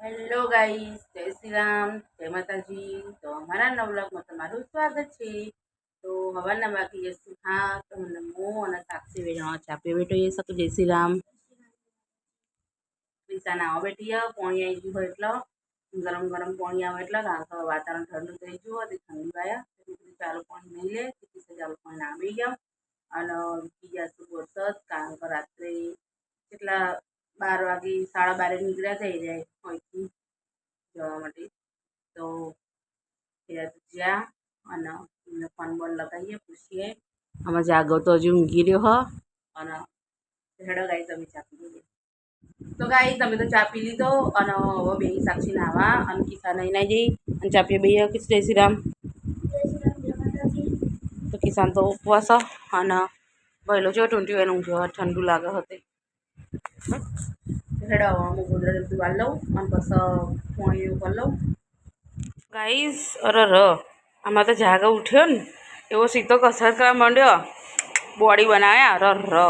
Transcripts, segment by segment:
Hello guys, જય શ્રી રામ, જય માતાજી. તો અમારા નવા વ્લોગમાં તમારું સ્વાગત છે. તો હવાના બાકી જશું. હા, તમને હું અને સાક્ષી વેણ ચા પીવે બેઠો એ શકું. જય શ્રી રામ. પૈસા ના આવે બેઠી પાણી આવી ગયું હોય એટલે ગરમ ગરમ પાણી આવે એટલે કારણ કે વાતાવરણ ઠંડુ થઈ ગયું હતી. ઠંડી વાયા ચાલુ પાણી નહીં લે ચાલુ પાણી આવી ગયા અને બીજા શું વરસાદ કારણ કે રાત્રે કેટલા 12 વાગે 12:30 નીકળ્યા થઈ જાય અહીંથી જવા માટે. તો જ્યાં અને એમને ફોન બોન લગાવીએ પૂછીએ આમાં જાગો તો હજુ ઊંઘી રહ્યો હ અને હેડો ગાઈ તમે ચા પી લઈએ. તો ગાઈ તમે તો ચા પી લીધો અને હવે બે સાક્ષી નાવા અને કિસ્સા નહીં ના જઈ અને ચા પીએ બે કિસ જય શ્રી રામ. તો કિસાન તો ઉપવાસ અને પહેલો જો ઢૂંઢ્યું એને ઊંઘ્યો ઠંડુ લાગે હતી. હેડો હું ગોદડા વાળ લઉં અને પછી પાણી ઉપર લઉં. ગાઈસ અરે આમાં તો જાગો ઉઠ્યો ને એવો સીધો કસરત કરવા માંડ્યો, બોડી બનાવ્યા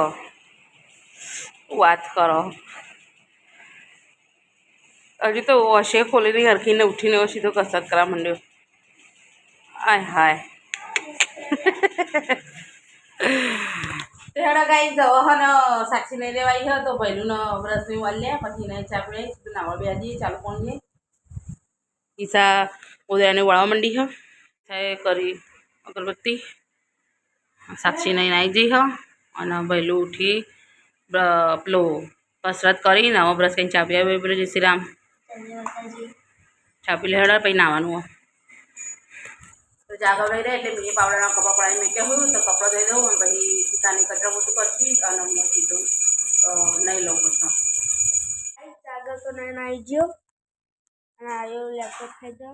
વાત કરો. હજુ તો વોશે ખોલીને હરખીને ઉઠીને એવો સીધો કસરત કરવા માંડ્યો. આય હાય હેડો ગાઈ જવો હ ને સાક્ષી નહીં લેવાઈ હ તો પહેલું ને બ્રશની વાળ લે પછી નહીં ચા પીએ નાવા બે જઈએ ચાલુ પાણીએ. ઈશા ઉદયાને વાળવા માંડી હ કરી અગરબત્તી. સાક્ષી નહીં આવી જઈ હ અને પહેલું ઉઠી પેલો કસરત કરીને હવે બ્રશ કરીને ચા પી આવે પેલો જય શ્રી રામ ચા પી લે હેડા પછી નાવાનું. તો જાગો રહી રહે એટલે મેં પાવડરના કપડાં પડાવી મેં કહ્યું તો કપડાં ધોઈ દઉં અને પછી સીતાની કચરા પોતું કરતી અને હું સીધું નહીં લઉં પછી જાગો તો નહીં આવી ગયો અને આવ્યો લેપટોપ ખાઈ દો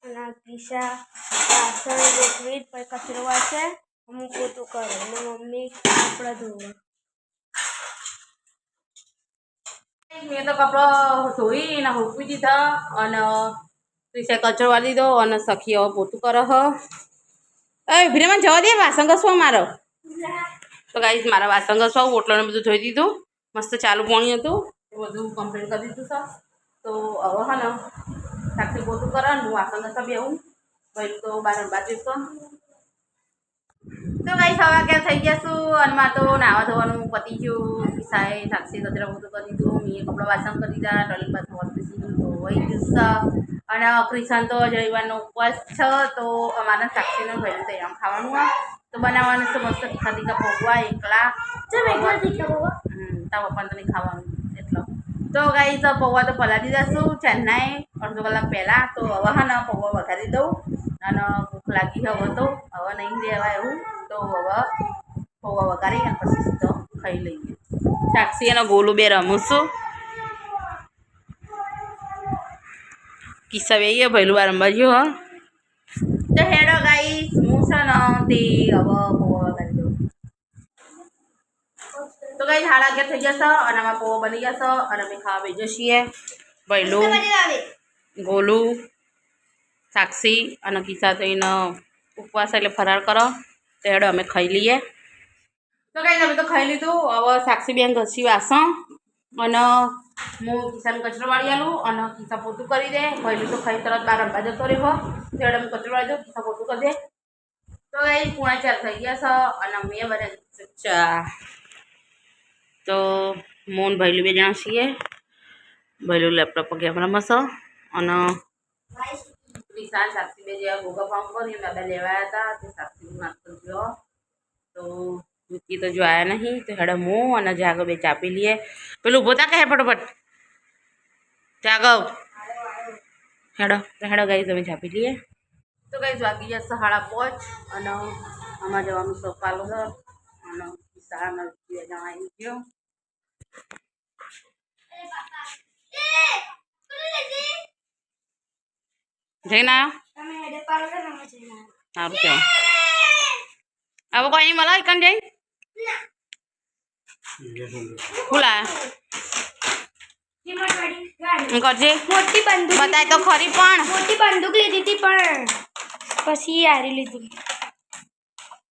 અને કિસ્સા વાસણ ગોઠવી પછી કચરો વાંચે અમુક પોતું કરે અને મમ્મી કપડાં ધોવે. મેં તો કપડાં ધોઈને હૂકવી દીધા અને કિસ્સાએ કચરો વાળી દીધો અને સખી હવે પોતું કરે હ. એ ભીરામાં જવા દે વાસણ ઘસવા મારો. તો ગાઈસ મારા વાસણ ઘસવા ઓટલોને બધું ધોઈ દીધું મસ્ત ચાલુ પાણી હતું એ બધું કમ્પ્લીટ કરી દીધું સર. તો હવે હા ને સાક્ષી પોતું કરે ને હું વાસણ ઘસવા બેહું ભાઈ તો બાર જઈશો. તો ગાઈસ હવે ક્યાં થઈ ગયા છું અને મારે તો નાવા ધોવાનું પતી ગયું. કિસ્સાએ સાક્ષી કચરા પોતું કરી દીધું મેં કપડાં વાસણ કરી દીધા ટોયલેટ બાથરૂમ વોશ બેસી તો વહી ગયું અને ક્રિશાન તો રવિવારનો ઉપવાસ છે તો અમારા સાક્ષીને ભાઈને તૈયાર ખાવાનું હોય તો બનાવવાનું તો મસ્ત તીખા તીખા પૌવા એકલા તારા પપ્પાને તો નહીં ખાવાનું એટલો. તો ગાઈસ પૌવા તો પલાળી દીધા છું ચેન્નાઈ અડધો કલાક પહેલાં. તો હવે હા ને પૌવા વઘારી દઉં અને ભૂખ લાગી હવે તો હવે નહીં રહેવાય એવું તો હવે પૌવા વઘારી અને પછી સીધો ખાઈ લઈએ. સાક્ષી અને ગોલું બે રમું છું. કિસ્સા વેઈએ ભૈલું વારંવાર ગયો હ. તો હેડો ગાઈસ હું છે ને તે હવે પૌવા વઘારી દઉં. તો ગાઈસ 11:30 થઈ જશે અને આમાં પૌવા બની જશે અને અમે ખાવા બેસી જઈએ. ભૈલું ગોલું સાક્ષી અને કિસ્સા થઈને ઉપવાસ એટલે ફરાર કરો તો હેડો અમે ખાઈ લઈએ. તો ગાઈસ અમે તો ખાઈ લીધું. હવે સાક્ષી બેન ઘસી વાસણ અને હું કિસ્સાને કચરો વાળી આલું અને કિસ્સા પોતું કરી દે. પહેલું તો ખાઈ તરત બાર રમવા જતો રહ્યો તો હેડો અમે કચરો વાળી દઉં કિસ્સા પોતું કરી દે. તો ગાઈસ 3:45 થઈ ગયા છે અને મેં બનાવી ચા. તો મોન ભૈલું બે જણા છીએ. ભૈલું લેપટોપ પર કેમ રમશે અને કિસ્સા સાક્ષી બે જેવા ગોગા ફોર્મ કરી દાદા લેવાયા હતા તે સાક્ષી નાસ્તો ગયો તો વિકી તો જો આવ્યા નહીં તો હેડો હું અને જાગો બે ચા પી લઈએ. પેલું ઊભો તા કહે ફટોફટ જાગો હેડો તો હેડો ગાઈસ અમે ચા પી લઈએ. તો ગાઈસ વાગી જશે 5:30 અને આમાં જવાનું સપાલો છે અને કિસ્સામાં બે જણા આવી ગયો. જઈને આવ્યો સારું કેવું હવે કોઈ મળે કન જઈ બોલા કરજે મોટી બંદૂક બતાય તો ખરી પણ મોટી બંદૂક લીધી હતી પણ પછી હારી લીધી.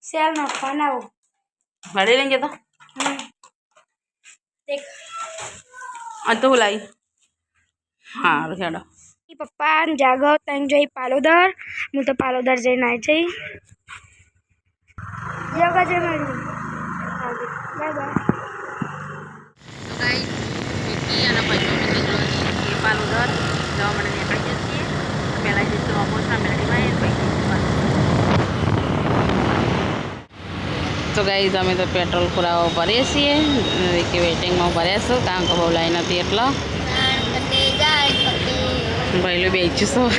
સેલ નાખવાના આવું હળી લઈને જતો દેખ આ તો લાવી હા હેડો પપ્પા જાગો તને જઈ પાલોદર હું તો પાલોદર જઈને આવી જઈ જગા જઈ મળી બાય બાય અને પછી પાલોદર જવા માટે નીકળી જઈએ પહેલાં જઈશું અમોસા મેળવીમાં તો ગાઈઝ અમે તો પેટ્રોલ પુરાવો ભરીએ છીએ કે વેટિંગમાં ભર્યા કારણ કે બહુ લાઈન હતી એટલે ભાઈલું બેચીશું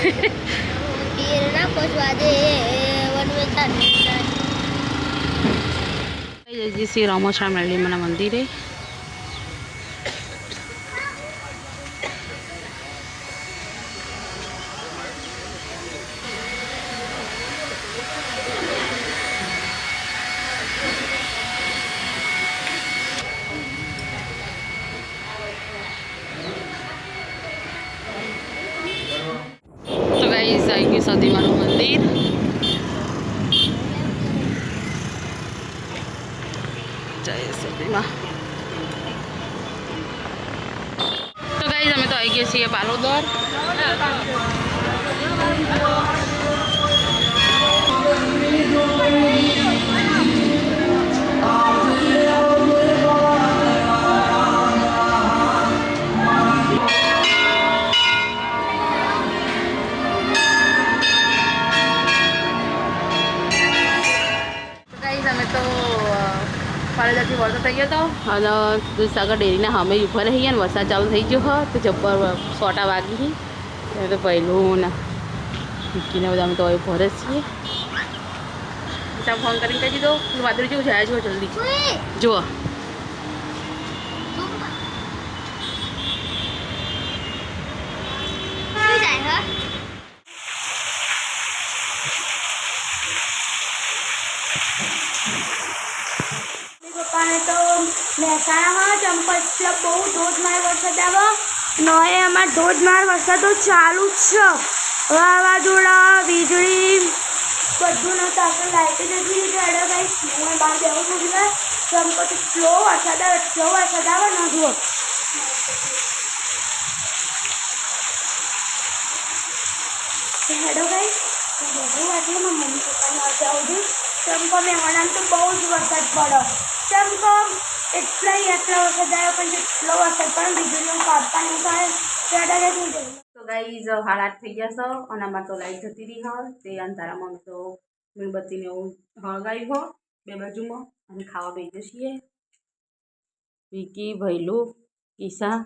શ્રી રામોસા મેળવીમાં મંદિરે તો ગાઈસ આવી ગયું સતીમાનું મંદિર જય સતીમાં તો ગાઈસ અમે તો આવી ગયા છીએ પાલોદર પાલોદરથી વરસાદ થઈ ગયો હતો અને દૂધસાગર ડેરીના સામે ઊભા રહી ગયા ને વરસાદ ચાલુ થઈ ગયો હોય તો જબ્બર સોટા વાગી એ તો પહેલું ને મૂકીને બધા અમે તો હવે ભરે છીએ ફોન કરીને કહી દીધો વાદળી જેવું જાય જુઓ જલ્દી જુઓ પપ્પાને તો મહેસાણામાં ચંપલ બહુ ધોધમાર વરસાદ આવે નોએ અમારે ધોધમાર વરસાદ તો ચાલુ જ છે વાવાઝોડા વીજળી બધું નહોતું આપણે લાઈટ નથી લીધી એડો ભાઈ હું બહાર બેવું છું બીજા ચંપલ એટલો વરસાદ આવે ન જુઓ હેડો ભાઈ બહુ વાંચી મમ્મી પપ્પાને જાઉં છું ચંપો મહેમાન તો બહુ જ વરસાદ પડ્યો ચંપો એટલો વરસાદ આવ્યો પણ જેટલો વરસાદ પડે વીજળીનું કાપવાનું થાય ત્યારે તો ગાઈઝ 8:30 થઈ ગયા છો અને અમારે તો લાઈટ જતી રહી હોય તે અંધારામાં અમે તો મીણબત્તીને એવું હળગાવી હો બે બાજુમાં અને ખાવા બેસીએ છીએ વિકી ભૈલું ઈશા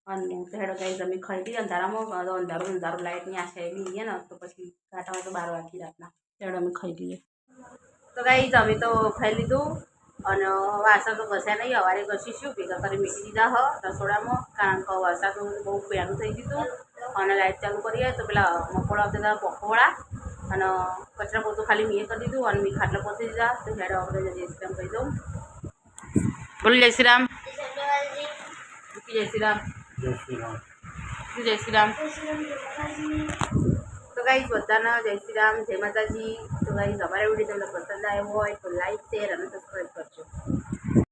અને હેડો ગાઈઝ અમે ખાઈ લઈએ અંધારામાં અંધારું લાઈટની આશા એવી લઈએ ને તો પછી ઘાટામાં તો 12 વાગી રાતના હેડો અમે ખાઈ લઈએ તો ગાઈઝ અમે તો ખાઈ લીધું અને વાસણ તો ઘસ્યા નહીં સવારે ઘસીશું ભેગા કરી મૂકી દીધા હ રસોડામાં કારણ કે વરસાદ બહુ પહેલું થઈ ગયું અને લાઈટ ચાલુ કરીએ તો પેલા મકોડા આવતા હતા પકોડા અને કચરા પોતું ખાલી મેં કરી દીધું અને મેં ખાટલા પોતી દીધા તો હેડો આપણે જય શ્રી રામ કહી દઉં બોલું જય શ્રી રામ જય શ્રી રામ જય શ્રી રામ તો ગાઈઝ બધાના જય શ્રી રામ જય માતાજી તો ગાઈઝ અમારા વિડીયો તમને પસંદ આવ્યો હોય તો લાઈક શેર અને સબસ્ક્રાઈબ કરજો